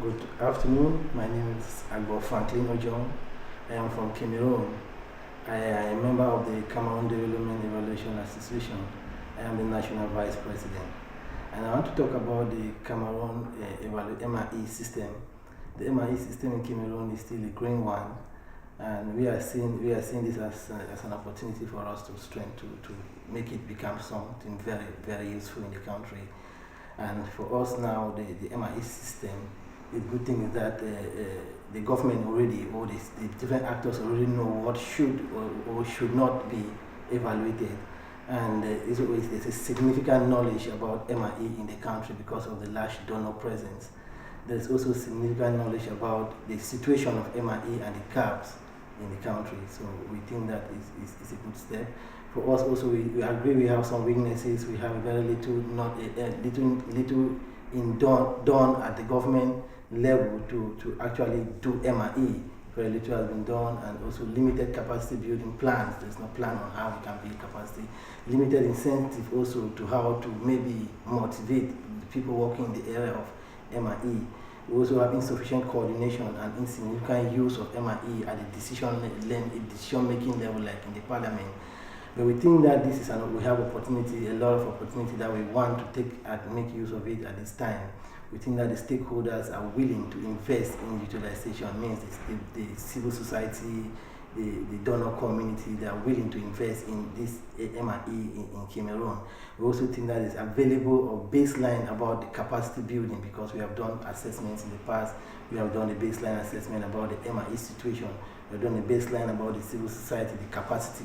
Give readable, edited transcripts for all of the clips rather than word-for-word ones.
Good afternoon. My name is Agbo Franklin Ojong. I am from Cameroon. I am a member of the Cameroon Development Evaluation Association. I am the National Vice President. And I want to talk about the Cameroon MRE system. The MRE system in Cameroon is still a growing one, and we are seeing this as an opportunity for us to make it become something very, very useful in the country. And for us now, the MRE system, the good thing is that the government already, or the different actors already know what should or should not be evaluated. And there's a significant knowledge about MRE in the country because of the large donor presence. There's also significant knowledge about the situation of MRE and the gaps in the country. So we think that is a good step. For us also, we agree we have some weaknesses. We have very little done at the government level to actually do MRE. Very little has been done, and also limited capacity building plans. There's no plan on how we can build capacity. Limited incentive also to how to maybe motivate the people working in the area of MRE. We also have insufficient coordination and insignificant use of MRE at the decision-making level, like in the parliament. But we think that this is we have opportunity, a lot of opportunity that we want to take and make use of it at this time. We think that the stakeholders are willing to invest in utilization, means the civil society, the donor community, they are willing to invest in this MRE in Cameroon. We also think that it's available or baseline about the capacity building, because we have done assessments in the past. We have done a baseline assessment about the MRE situation. We have done a baseline about the civil society, the capacity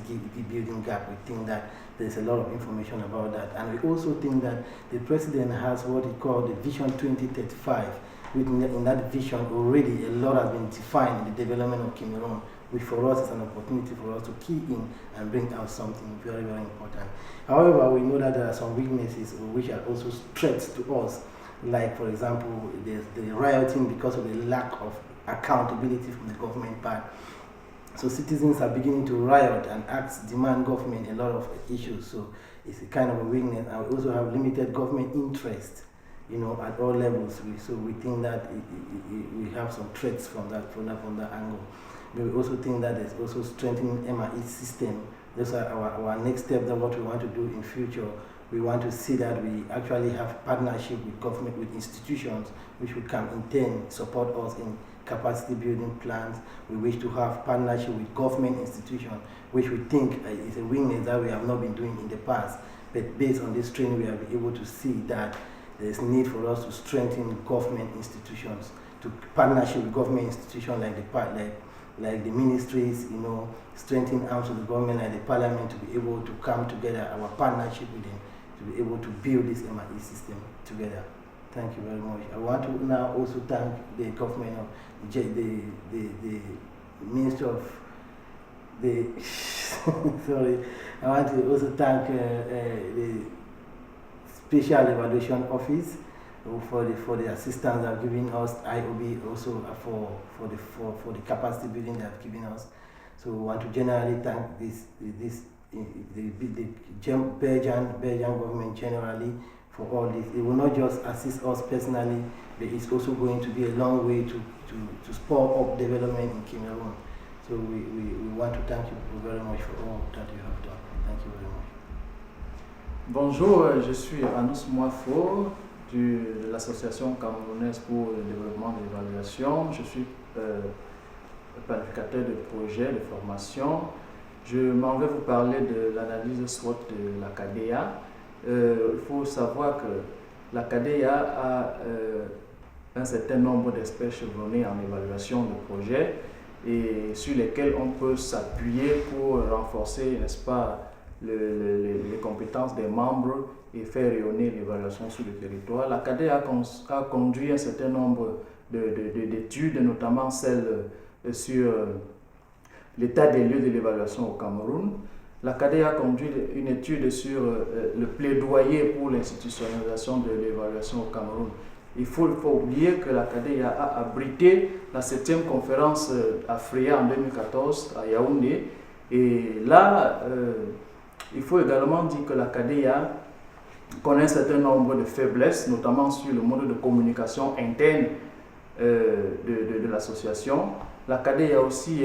building gap. We think that there's a lot of information about that. And we also think that the president has what he called the Vision 2035. In that vision already a lot has been defined in the development of Cameroon, which for us is an opportunity for us to key in and bring out something very, very important. However, we know that there are some weaknesses which are also threats to us, like, for example, there's the rioting because of the lack of accountability from the government part. So citizens are beginning to riot and demand government a lot of issues. So it's a kind of a weakness. And we also have limited government interest, at all levels. So we think that we have some threats from that angle. But we also think that there's also strengthening MRE system. Those are our next step. That what we want to do in future. We want to see that we actually have partnership with government, with institutions, which would come in turn support us in capacity building plans. We wish to have partnership with government institutions, which we think is a weakness that we have not been doing in the past. But based on this training, we have been able to see that there's need for us to strengthen government institutions, to partnership with government institutions like the ministries, strengthen arms of the government like the parliament, to be able to come together, our partnership with them, to be able to build this MRE system together. Thank you very much. I want to now also thank the government of the Minister of the sorry. I want to also thank the Special Evaluation Office for the assistance they have given us. IOB also for the capacity building they have given us. So we want to generally thank the Belgian government generally for all this. It will not just assist us personally, but it's also going to be a long way to spur up development in Cameroon. So we want to thank you very much for all that you have done. Thank you very much. Bonjour, je suis Anous Moifo de l'Association camerounaise pour le développement de l'évaluation. Je suis planificateur de projets de formation. Je m'en vais vous parler de l'analyse SWOT de la CADEA. Il faut savoir que la CADEA a un certain nombre d'experts chevronnés en évaluation de projets et sur lesquels on peut s'appuyer pour renforcer, n'est-ce pas, les compétences des membres et faire rayonner l'évaluation sur le territoire. La CADEA a conduit un certain nombre d'études, notamment celle sur l'état des lieux de l'évaluation au Cameroun. La CADEA a conduit une étude sur le plaidoyer pour l'institutionnalisation de l'évaluation au Cameroun. Il faut oublier que la CADEA a abrité la 7e conférence Africa en 2014 à Yaoundé. Et là, il faut également dire que la CADEA connaît un certain nombre de faiblesses, notamment sur le mode de communication interne de l'association. La CADEA aussi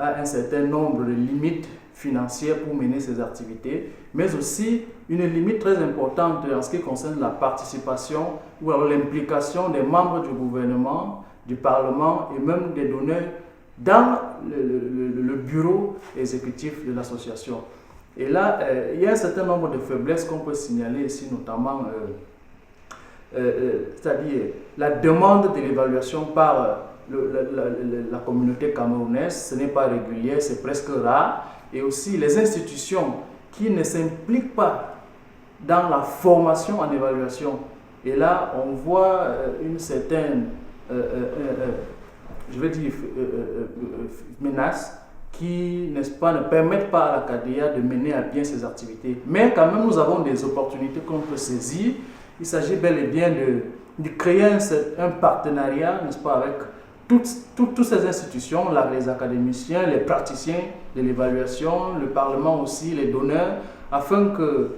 a un certain nombre de limites financières pour mener ses activités, mais aussi une limite très importante en ce qui concerne la participation ou alors l'implication des membres du gouvernement, du Parlement et même des donneurs dans le bureau exécutif de l'association. Et là, il y a un certain nombre de faiblesses qu'on peut signaler ici, notamment, c'est-à-dire la demande de l'évaluation par la communauté camerounaise, ce n'est pas régulier, c'est presque rare. Et aussi les institutions qui ne s'impliquent pas dans la formation en évaluation. Et là, on voit une certaine, je vais dire, menace qui, n'est-ce pas, ne permettent pas à la CADEA de mener à bien ses activités. Mais quand même, nous avons des opportunités qu'on peut saisir. Il s'agit bel et bien de créer un partenariat, n'est-ce pas, avec toutes ces institutions, les académiciens, les praticiens de l'évaluation, le Parlement aussi, les donneurs, afin que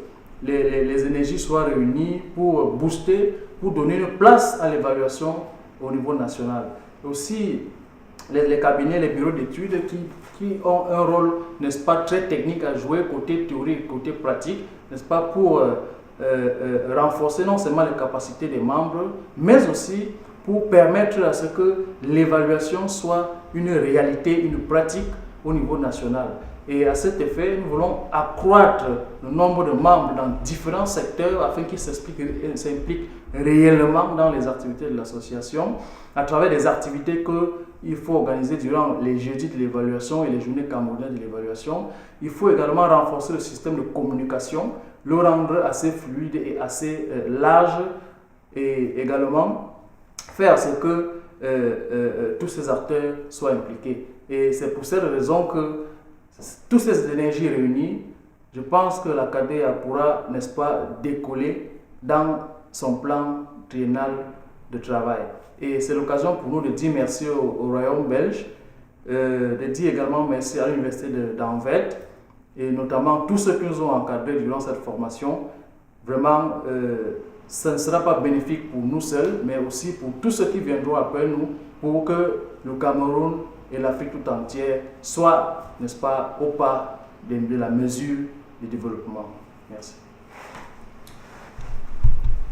les énergies soient réunies pour booster, pour donner une place à l'évaluation au niveau national. Aussi, les cabinets, les bureaux d'études qui ont un rôle, n'est-ce pas, très technique à jouer côté théorie, côté pratique, n'est-ce pas, pour renforcer non seulement les capacités des membres, mais aussi pour permettre à ce que l'évaluation soit une réalité, une pratique au niveau national. Et à cet effet, nous voulons accroître le nombre de membres dans différents secteurs afin qu'ils s'impliquent réellement dans les activités de l'association, à travers des activités qu'il faut organiser durant les jeudis de l'évaluation et les journées camerounaises de l'évaluation. Il faut également renforcer le système de communication, le rendre assez fluide et assez large, et également faire ce que tous ces acteurs soient impliqués. Et c'est pour cette raison que toutes ces énergies réunies, je pense que la CADEA pourra, n'est-ce pas, décoller dans son plan triennal de travail. Et c'est l'occasion pour nous de dire merci au Royaume belge, de dire également merci à l'Université d'Anvers et notamment tous ceux qui nous ont encadrés durant cette formation. Vraiment, ça ne sera pas bénéfique pour nous seuls, mais aussi pour tous ceux qui viendront après nous, pour que le Cameroun et l'Afrique tout entière soient, n'est-ce pas, au pas de la mesure du développement. Merci.